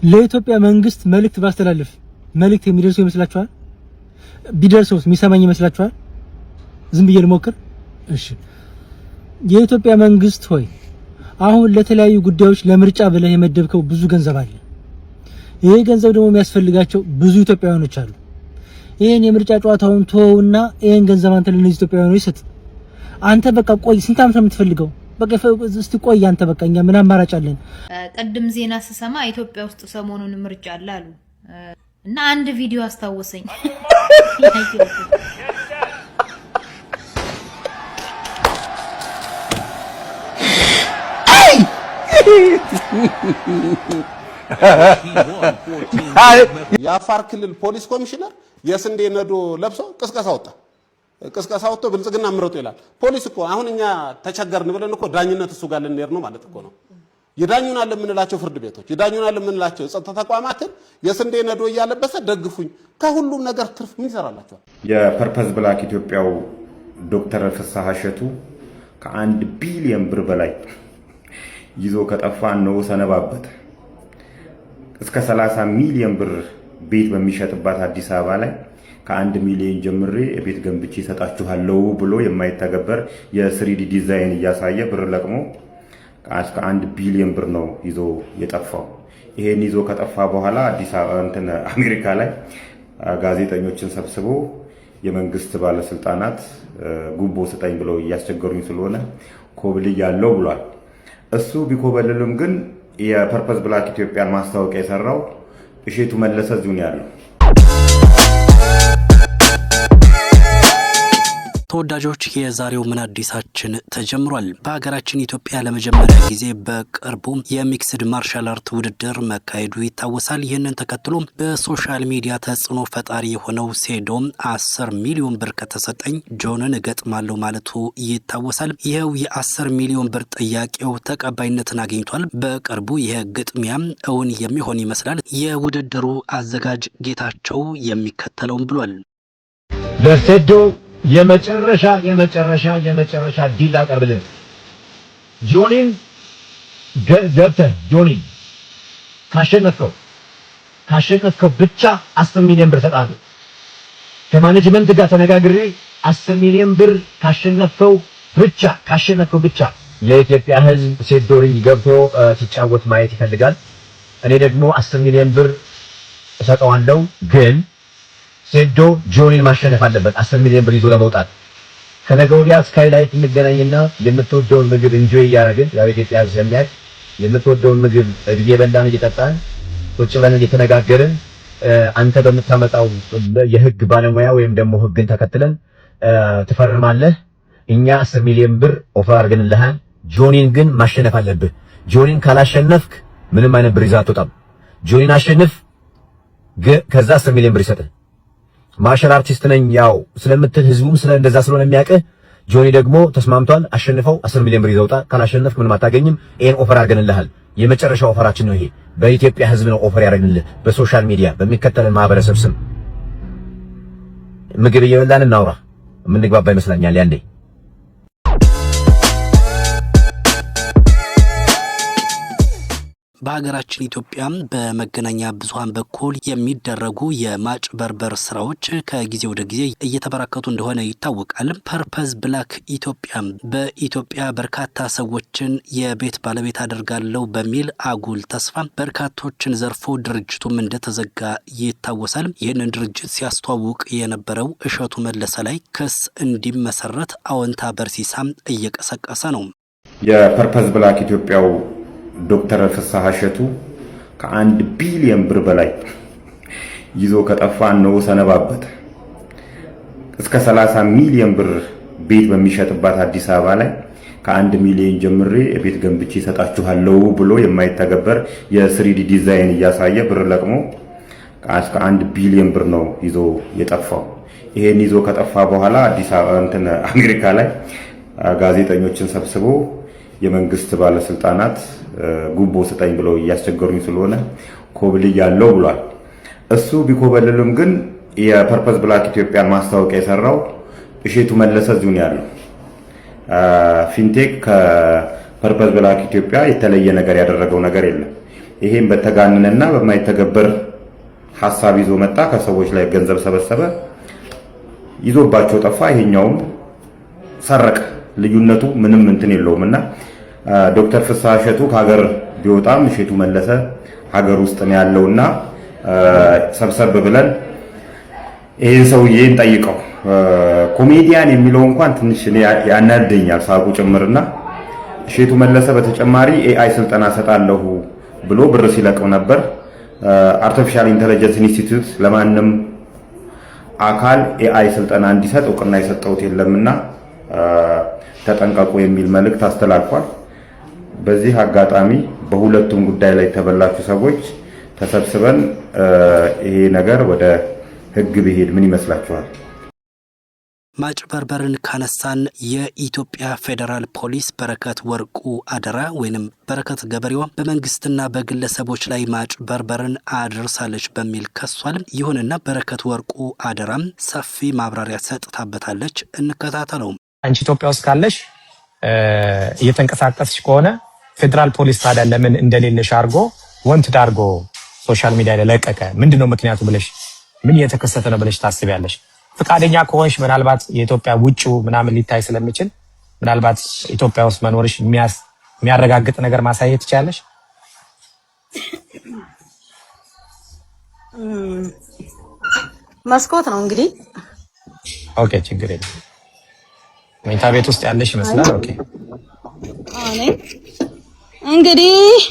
ለኢትዮጵያ መንግስት መልእክት ባስተላልፍ መልእክት የሚደርሰው ይመስላችኋል? ቢደርሰውስ የሚሰማኝ ይመስላችኋል? ዝም ብዬ ልሞክር። እሺ የኢትዮጵያ መንግስት ሆይ አሁን ለተለያዩ ጉዳዮች ለምርጫ ብለህ የመደብከው ብዙ ገንዘብ አለ። ይሄ ገንዘብ ደግሞ የሚያስፈልጋቸው ብዙ ኢትዮጵያውያኖች አሉ። ይሄን የምርጫ ጨዋታውን ተወውና ይሄን ገንዘብ አንተ ለነዚህ ኢትዮጵያውያኖች ስጥ። አንተ በቃ ቆይ፣ ስንት ዓመት ነው የምትፈልገው? በቃ እስቲ ቆይ አንተ በቃ፣ እኛ ምን አማራጭ አለን? ቀድም ዜና ስሰማ ኢትዮጵያ ውስጥ ሰሞኑን ምርጫ አለ አሉ እና አንድ ቪዲዮ አስታወሰኝ። የአፋር ክልል ፖሊስ ኮሚሽነር የስንዴ ነዶ ለብሶ ቅስቀሳ ወጥቶ ብልጽግና ምረጡ ይላል። ፖሊስ እኮ አሁን እኛ ተቸገርን ብለን እኮ ዳኝነት እሱ ጋር ልንሄድ ነው ማለት እኮ ነው። ይዳኙናል የምንላቸው ፍርድ ቤቶች፣ ይዳኙናል የምንላቸው የጸጥታ ተቋማትን የስንዴ ነዶ እያለበሰ ደግፉኝ፣ ከሁሉም ነገር ትርፍ ምን ይሰራላችኋል? የፐርፐዝ ብላክ ኢትዮጵያው ዶክተር ፍስሐ እሸቱ ከ1 ቢሊዮን ብር በላይ ይዞ ከጠፋ ነው ሰነባበት። እስከ 30 ሚሊዮን ብር ቤት በሚሸጥባት አዲስ አበባ ላይ ከ1 ሚሊዮን ጀምሬ ቤት ገንብቼ ሰጣችኋለሁ ብሎ የማይተገበር የ3D ዲዛይን እያሳየ ብር ለቅሞ እስከ 1 ቢሊዮን ብር ነው ይዞ የጠፋው። ይሄን ይዞ ከጠፋ በኋላ አዲስ አበባ አሜሪካ ላይ ጋዜጠኞችን ሰብስቦ የመንግስት ባለስልጣናት ጉቦ ስጠኝ ብለው እያስቸገሩኝ ስለሆነ ኮብልያለሁ ብሏል። እሱ ቢኮበልልም ግን የፐርፐዝ ብላክ ኢትዮጵያን ማስታወቂያ የሰራው እሸቱ መለሰ እዚሁ ነው ያለው። ተወዳጆች የዛሬው ምን አዲሳችን ተጀምሯል። በሀገራችን ኢትዮጵያ ለመጀመሪያ ጊዜ በቅርቡ የሚክስድ ማርሻል አርት ውድድር መካሄዱ ይታወሳል። ይህንን ተከትሎ በሶሻል ሚዲያ ተጽዕኖ ፈጣሪ የሆነው ሴዶም 10 ሚሊዮን ብር ከተሰጠኝ ጆንን እገጥማለሁ ማለቱ ይታወሳል። ይኸው የ10 ሚሊዮን ብር ጥያቄው ተቀባይነትን አግኝቷል። በቅርቡ ይህ ግጥሚያም እውን የሚሆን ይመስላል። የውድድሩ አዘጋጅ ጌታቸው የሚከተለውን ብሏል። ለሴዶ የመጨረሻ ዲል አቀርብልን። ጆኒን ገብተህ ጆኒን ካሸነፍከው ብቻ 10 ሚሊዮን ብር እሰጥሃለሁ። ከማኔጅመንት ጋር ተነጋግሬ 10 ሚሊዮን ብር ካሸነፍከው ብቻ የኢትዮጵያ ሕዝብ ሴዶ ሪንግ ገብቶ ሲጫወት ማየት ይፈልጋል። እኔ ደግሞ 10 ሚሊዮን ብር እሰጠዋለሁ ግን ሴዶ ጆኒን ማሸነፍ አለበት 10 ሚሊዮን ብር ይዞ ለመውጣት። ከነገ ወዲያ ስካይላይት እንገናኝና የምትወደውን ምግብ ኢንጆይ እያደረግን ያው ኢትዮጵያ ዘንዳት የምትወደውን ምግብ እየበላን እየጠጣን ቁጭ ብለን እየተነጋገርን አንተ በምታመጣው የህግ ባለሙያ ወይም ደግሞ ህግን ተከትለን ትፈርማለህ። እኛ 10 ሚሊዮን ብር ኦፈር አድርገንልሃል። ጆኒን ግን ማሸነፍ አለብህ። ጆኒን ካላሸነፍክ ምንም አይነት ብር ይዘህ አትወጣም። ጆኒን አሸንፍ፣ ከዛ 10 ሚሊዮን ብር ይሰጥህ። ማርሻል አርቲስት ነኝ ያው ስለምትል ህዝቡም እንደዛ ስለሆነ የሚያውቅህ ጆኒ ደግሞ ተስማምቷል። አሸንፈው 10 ሚሊዮን ብር ይዘውጣ። ካላሸነፍክ ምንም አታገኝም። ይሄን ኦፈር አድርገንልሃል። የመጨረሻው ኦፈራችን ነው ይሄ። በኢትዮጵያ ህዝብ ነው ኦፈር ያደረግንልህ። በሶሻል ሚዲያ በሚከተለን ማህበረሰብ ስም ምግብ እየበላን እናውራ። የምንግባባ ይመስለኛል ያንዴ። በሀገራችን ኢትዮጵያ በመገናኛ ብዙሃን በኩል የሚደረጉ የማጭበርበር ስራዎች ከጊዜ ወደ ጊዜ እየተበራከቱ እንደሆነ ይታወቃል። ፐርፐዝ ብላክ ኢትዮጵያ በኢትዮጵያ በርካታ ሰዎችን የቤት ባለቤት አደርጋለሁ በሚል አጉል ተስፋ በርካቶችን ዘርፎ ድርጅቱም እንደተዘጋ ይታወሳል። ይህንን ድርጅት ሲያስተዋውቅ የነበረው እሸቱ መለሰ ላይ ክስ እንዲመሰረት አዎንታ በርሲሳም እየቀሰቀሰ ነው። የፐርፐዝ ብላክ ኢትዮጵያው ዶክተር ፍስሐ እሸቱ ከ1 ቢሊዮን ብር በላይ ይዞ ከጠፋ ነው ሰነባበት። እስከ 30 ሚሊዮን ብር ቤት በሚሸጥባት አዲስ አበባ ላይ ከ1 ሚሊዮን ጀምሬ ቤት ገንብቼ ሰጣችኋለሁ ብሎ የማይተገበር የ3D ዲዛይን እያሳየ ብር ለቅሞ እስከ 1 ቢሊዮን ብር ነው ይዞ የጠፋው። ይሄን ይዞ ከጠፋ በኋላ አዲስ አበባ አሜሪካ ላይ ጋዜጠኞችን ሰብስቦ የመንግስት ባለስልጣናት ጉቦ ስጠኝ ብለው እያስቸገሩኝ ስለሆነ ኮብልያለሁ ብሏል። እሱ ቢኮበልልም ግን የፐርፐዝ ብላክ ኢትዮጵያን ማስታወቂያ የሰራው እሸቱ መለሰ እዚሁ ነው ያለው። ፊንቴክ ከፐርፐዝ ብላክ ኢትዮጵያ የተለየ ነገር ያደረገው ነገር የለም። ይሄን በተጋነነና በማይተገበር ሐሳብ ይዞ መጣ። ከሰዎች ላይ ገንዘብ ሰበሰበ፣ ይዞባቸው ጠፋ። ይሄኛውም ሰረቀ። ልዩነቱ ምንም እንትን የለውምና ዶክተር ፍስሐ እሸቱ ከሀገር ቢወጣም እሸቱ መለሰ ሀገር ውስጥ ነው ያለውና ሰብሰብ ብለን ይሄን ሰውዬን ጠይቀው። ኮሜዲያን የሚለው እንኳን ትንሽ ያናደኛል ሳቁ ጭምርና እሸቱ መለሰ በተጨማሪ ኤአይ ስልጠና ሰጣለሁ ብሎ ብር ሲለቀው ነበር። አርቲፊሻል ኢንተለጀንስ ኢንስቲትዩት ለማንም አካል ኤአይ ስልጠና እንዲሰጥ እውቅና የሰጠውት የለምና ተጠንቀቁ የሚል መልእክት አስተላልፏል። በዚህ አጋጣሚ በሁለቱም ጉዳይ ላይ ተበላችሁ ሰዎች ተሰብስበን ይሄ ነገር ወደ ህግ ቢሄድ ምን ይመስላችኋል? ማጭበርበርን ካነሳን የኢትዮጵያ ፌዴራል ፖሊስ በረከት ወርቁ አደራ ወይንም በረከት ገበሬዋ በመንግስትና በግለሰቦች ላይ ማጭበርበርን አድርሳለች በሚል ከሷል። ይሁንና በረከት ወርቁ አደራም ሰፊ ማብራሪያ ሰጥታበታለች። እንከታተለው። አንቺ ኢትዮጵያ ውስጥ ካለሽ እየተንቀሳቀስሽ ከሆነ ፌዴራል ፖሊስ ታዲያ ለምን እንደሌለሽ አድርጎ ወንት ዳርጎ ሶሻል ሚዲያ ላይ ለቀቀ? ምንድነው ምክንያቱ ብለሽ ምን እየተከሰተ ነው ብለሽ ታስቢያለሽ? ፍቃደኛ ከሆንሽ ምናልባት የኢትዮጵያ ውጪው ምናምን ሊታይ ስለሚችል ምናልባት ኢትዮጵያ ውስጥ መኖርሽ የሚያረጋግጥ ነገር ማሳየት ትችላለሽ። መስኮት ነው እንግዲህ። ኦኬ ችግር የለም። መኝታ ቤት ውስጥ ያለሽ ይመስላል። ኦኬ አኔ እንግዲህ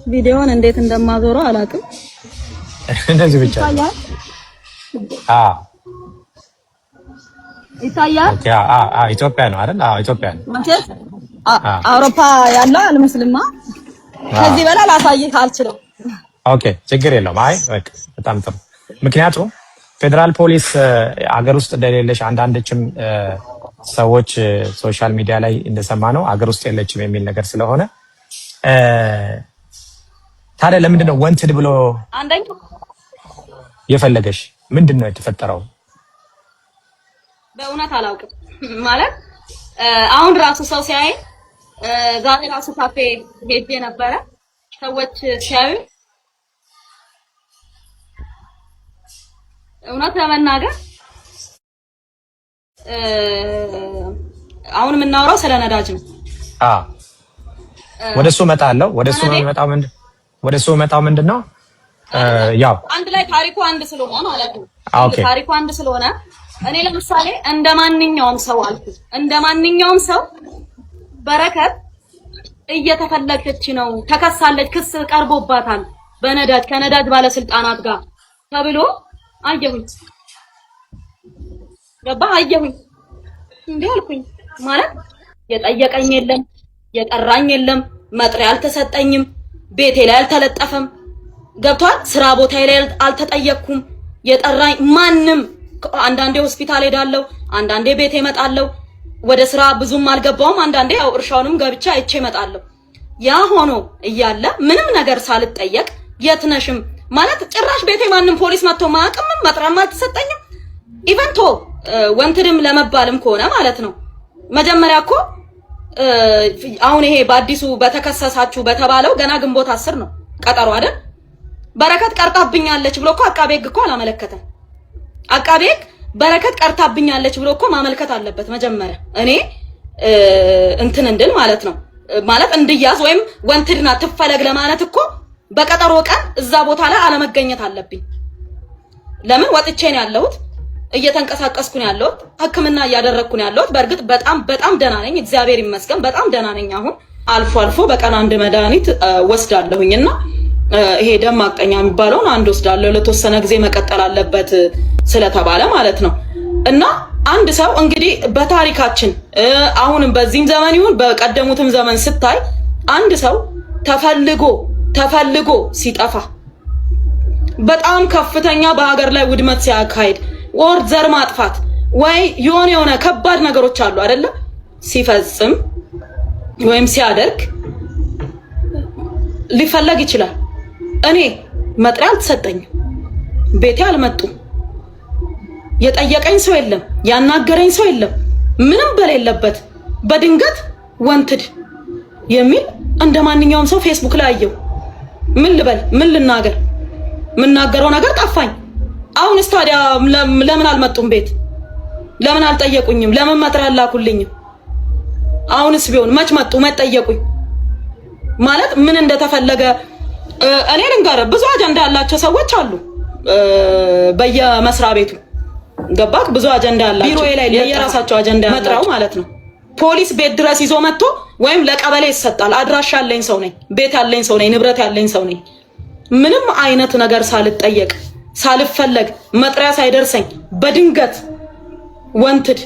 ቪዲዮውን እንዴት እንደማዞረው አላውቅም። እንደዚህ ብቻ ይታያል። ኢትዮጵያ ነው አይደል? ኢትዮጵያ ነው። ማለት አውሮፓ ያለው አልመስልማ። ከዚህ በላይ ላሳይህ አልችልም። ኦኬ ችግር የለውም። አይ በቃ በጣም ጥሩ። ምክንያቱም ፌዴራል ፖሊስ አገር ውስጥ እንደሌለሽ አንዳንዶችም ሰዎች ሶሻል ሚዲያ ላይ እንደሰማ ነው አገር ውስጥ የለችም የሚል ነገር ስለሆነ ታዲያ ለምንድን ነው ወንትድ ብሎ አንደኛው የፈለገሽ? ምንድን ነው የተፈጠረው? በእውነት አላውቅም። ማለት አሁን ራሱ ሰው ሲያይ ዛሬ ራሱ ካፌ ሄጄ ነበረ። ሰዎች ሲያዩ እውነት ለመናገር አሁን የምናወራው ስለ ነዳጅ ነው። ወደሱ መጣለው። ወደሱ መጣው ምንድነው? ያው አንድ ላይ ታሪኩ አንድ ስለሆነ ማለት ነው። ታሪኩ አንድ ስለሆነ እኔ ለምሳሌ እንደማንኛውም ሰው አልኩ፣ እንደማንኛውም ሰው በረከት እየተፈለገች ነው፣ ተከሳለች፣ ክስ ቀርቦባታል በነዳጅ ከነዳጅ ባለስልጣናት ጋር ተብሎ አየሁኝ። ገባ አየሁኝ። እንዴ አልኩኝ። ማለት የጠየቀኝ የለም፣ የጠራኝ የለም፣ መጥሪያ አልተሰጠኝም፣ ቤቴ ላይ አልተለጠፈም። ገብቷል። ስራ ቦታዬ ላይ አልተጠየቅኩም። የጠራኝ ማንም። አንዳንዴ ሆስፒታል ሄዳለሁ፣ አንዳንዴ ቤቴ እመጣለሁ። ወደ ስራ ብዙም አልገባውም። አንዳንዴ ያው እርሻውንም ገብቻ አይቼ እመጣለሁ። ያ ሆኖ እያለ ምንም ነገር ሳልጠየቅ የት ነሽም ማለት ጭራሽ ቤቴ ማንም ፖሊስ መጥቶ ማያውቅም፣ መጥሪያም አልተሰጠኝም። ኢቨንቶ ወንትድም ለመባልም ከሆነ ማለት ነው መጀመሪያ እኮ አሁን ይሄ በአዲሱ በተከሰሳችሁ በተባለው ገና ግንቦት 10 ነው ቀጠሮ አይደል? በረከት ቀርታብኛለች ብሎ እኮ አቃቤ ሕግ እኮ አላመለከተም። አቃቤ ሕግ በረከት ቀርታብኛለች ብሎ እኮ ማመልከት አለበት መጀመሪያ። እኔ እንትን እንድል ማለት ነው ማለት እንድያዝ ወይም ወንትድና ትፈለግ ለማለት እኮ በቀጠሮ ቀን እዛ ቦታ ላይ አለመገኘት አለብኝ። ለምን ወጥቼ ነው ያለሁት፣ እየተንቀሳቀስኩ ነው ያለሁት፣ ሕክምና እያደረግኩ ነው ያለሁት። በእርግጥ በጣም ደህና ነኝ፣ እግዚአብሔር ይመስገን፣ በጣም ደህና ነኝ። አሁን አልፎ አልፎ በቀን አንድ መድኃኒት ወስዳለሁኝና ይሄ ደም ማቅጠኛ የሚባለውን አንድ ወስዳለሁ፣ ለተወሰነ ጊዜ መቀጠል አለበት ስለተባለ ማለት ነው። እና አንድ ሰው እንግዲህ በታሪካችን አሁንም በዚህም ዘመን ይሁን በቀደሙትም ዘመን ስታይ አንድ ሰው ተፈልጎ ሲጠፋ በጣም ከፍተኛ በሀገር ላይ ውድመት ሲያካሂድ ወር ዘር ማጥፋት ወይ የሆነ ከባድ ነገሮች አሉ አይደለ? ሲፈጽም ወይም ሲያደርግ ሊፈለግ ይችላል። እኔ መጥሪያ አልተሰጠኝም፣ ቤቴ አልመጡም፣ የጠየቀኝ ሰው የለም፣ ያናገረኝ ሰው የለም። ምንም በሌለበት በድንገት ወንትድ የሚል እንደማንኛውም ሰው ፌስቡክ ላይ አየው። ምን ልበል? ምን ልናገር? ምናገረው ነገር ጠፋኝ። አሁንስ ታዲያ ለምን አልመጡም ቤት? ለምን አልጠየቁኝም? ለምን መጥሪያ አላኩልኝም? አሁንስ ቢሆን መች መጡ? መች ጠየቁኝ? ማለት ምን እንደተፈለገ እኔ ልንገርህ፣ ብዙ አጀንዳ ያላቸው ሰዎች አሉ በየመስሪያ ቤቱ ገባክ? ብዙ አጀንዳ ያላቸው ቢሮዬ ላይ የራሳቸው አጀንዳ መጥራው ማለት ነው። ፖሊስ ቤት ድረስ ይዞ መጥቶ ወይም ለቀበሌ ይሰጣል። አድራሻ ያለኝ ሰው ነኝ፣ ቤት ያለኝ ሰው ነኝ፣ ንብረት ያለኝ ሰው ነኝ። ምንም አይነት ነገር ሳልጠየቅ ሳልፈለግ መጥሪያ ሳይደርሰኝ በድንገት ወንትድ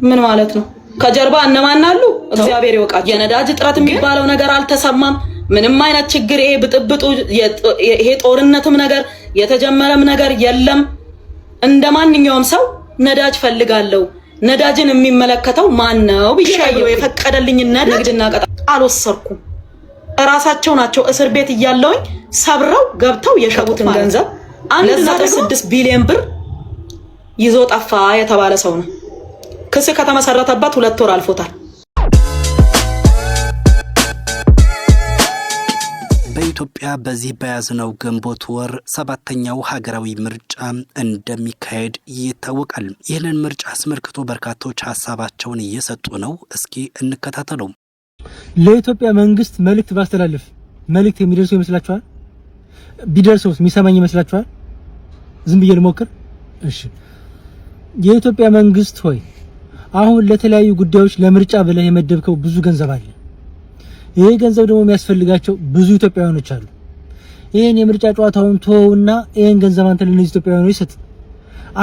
ምን ማለት ነው? ከጀርባ እነማን አሉ? እግዚአብሔር ይወቃቸው። የነዳጅ እጥረት የሚባለው ነገር አልተሰማም። ምንም አይነት ችግር ይሄ ብጥብጡ ይሄ ጦርነትም ነገር የተጀመረም ነገር የለም። እንደማንኛውም ሰው ነዳጅ ፈልጋለሁ። ነዳጅን የሚመለከተው ማን ነው ብዬ የፈቀደልኝ ንግድና ቀጣ አልወሰርኩም። እራሳቸው ናቸው እስር ቤት እያለውኝ ሰብረው ገብተው የሸቡትን ገንዘብ 1.6 ቢሊዮን ብር ይዞ ጠፋ የተባለ ሰው ነው። ክስ ከተመሰረተበት 2 ወር አልፎታል። በኢትዮጵያ በዚህ በያዝነው ግንቦት ወር 7ኛው ሀገራዊ ምርጫ እንደሚካሄድ ይታወቃል። ይህንን ምርጫ አስመልክቶ በርካቶች ሀሳባቸውን እየሰጡ ነው። እስኪ እንከታተለው። ለኢትዮጵያ መንግስት መልእክት ባስተላልፍ መልእክት የሚደርሰው ይመስላችኋል? ቢደርሰውስ የሚሰማኝ ይመስላችኋል? ዝም ብዬ ልሞክር። እሺ፣ የኢትዮጵያ መንግስት ሆይ አሁን ለተለያዩ ጉዳዮች ለምርጫ ብለህ የመደብከው ብዙ ገንዘብ አለ። ይሄ ገንዘብ ደግሞ የሚያስፈልጋቸው ብዙ ኢትዮጵያውያኖች አሉ። ይሄን የምርጫ ጨዋታውን ተወውና ይሄን ገንዘብ አንተ ለነዚህ ኢትዮጵያውያኖች ስጥ።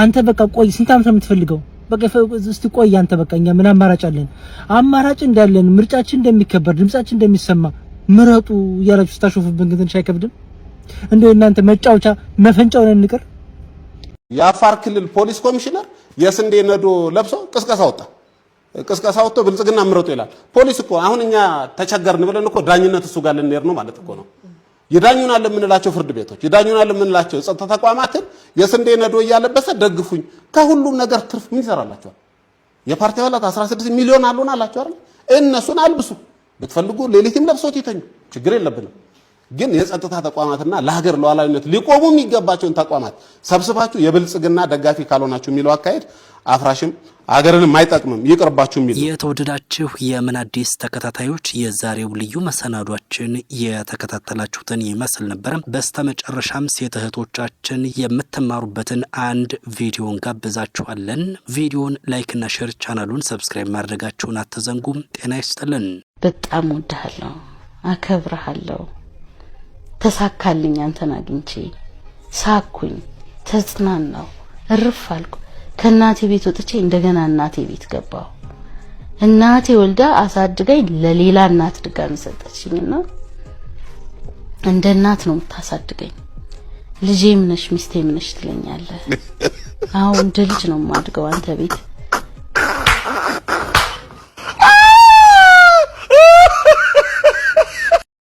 አንተ በቃ ቆይ፣ ስንት ዓመት ነው የምትፈልገው? በቃ እስቲ ቆይ አንተ በቃ እኛ ምን አማራጭ አለን? አማራጭ እንዳለን ምርጫችን እንደሚከበር ድምጻችን እንደሚሰማ ምረጡ እያላችሁ ስታሾፉብን ግን ትንሽ አይከብድም? እንደው እናንተ መጫወቻ መፈንጫውን እንቅር። የአፋር ክልል ፖሊስ ኮሚሽነር የስንዴ ነዶ ለብሶ ቅስቀሳ ወጣ። ቅስቀሳ ወጥቶ ብልጽግና ምረጡ ይላል። ፖሊስ እኮ አሁን እኛ ተቸገርን ብለን እኮ ዳኝነት እሱ ጋር ልንሄድ ነው ማለት እኮ ነው። ይዳኙናል የምንላቸው ፍርድ ቤቶች፣ ይዳኙናል የምንላቸው የጸጥታ ተቋማትን የስንዴ ነዶ እያለበሰ ደግፉኝ። ከሁሉም ነገር ትርፍ ምን ይሰራላችኋል? የፓርቲ አባላት 16 ሚሊዮን አሉና አላችሁ አይደል? እነሱን አልብሱ። ብትፈልጉ ሌሊትም ለብሶት ይተኙ፣ ችግር የለብንም። ግን የጸጥታ ተቋማትና ለሀገር ሉዓላዊነት ሊቆሙ የሚገባቸውን ተቋማት ሰብስባችሁ የብልጽግና ደጋፊ ካልሆናችሁ የሚለው አካሄድ አፍራሽም ሀገርንም አይጠቅምም፣ ይቅርባችሁ የሚል። የተወደዳችሁ የምን አዲስ ተከታታዮች የዛሬው ልዩ መሰናዷችን የተከታተላችሁትን ይመስል ነበር። በስተመጨረሻም ሴት እህቶቻችን የምትማሩበትን አንድ ቪዲዮን ጋብዛችኋለን። ቪዲዮን ላይክና ሼር፣ ቻናሉን ሰብስክራይብ ማድረጋችሁን አትዘንጉም። ጤና ይስጥልን። በጣም ወድሃለሁ፣ አከብረሃለሁ። ተሳካልኝ፣ አንተን አግኝቼ ሳኩኝ፣ ተጽናናው፣ እርፍ አልኩ። ከእናቴ ቤት ወጥቼ እንደገና እናቴ ቤት ገባሁ። እናቴ ወልዳ አሳድጋኝ ለሌላ እናት ድጋሚ ሰጠችኝና እንደ እናት ነው የምታሳድገኝ። ልጄም ነሽ ሚስቴም ነሽ ትለኛለህ። አሁን እንደ ልጅ ነው የማድገው አንተ ቤት።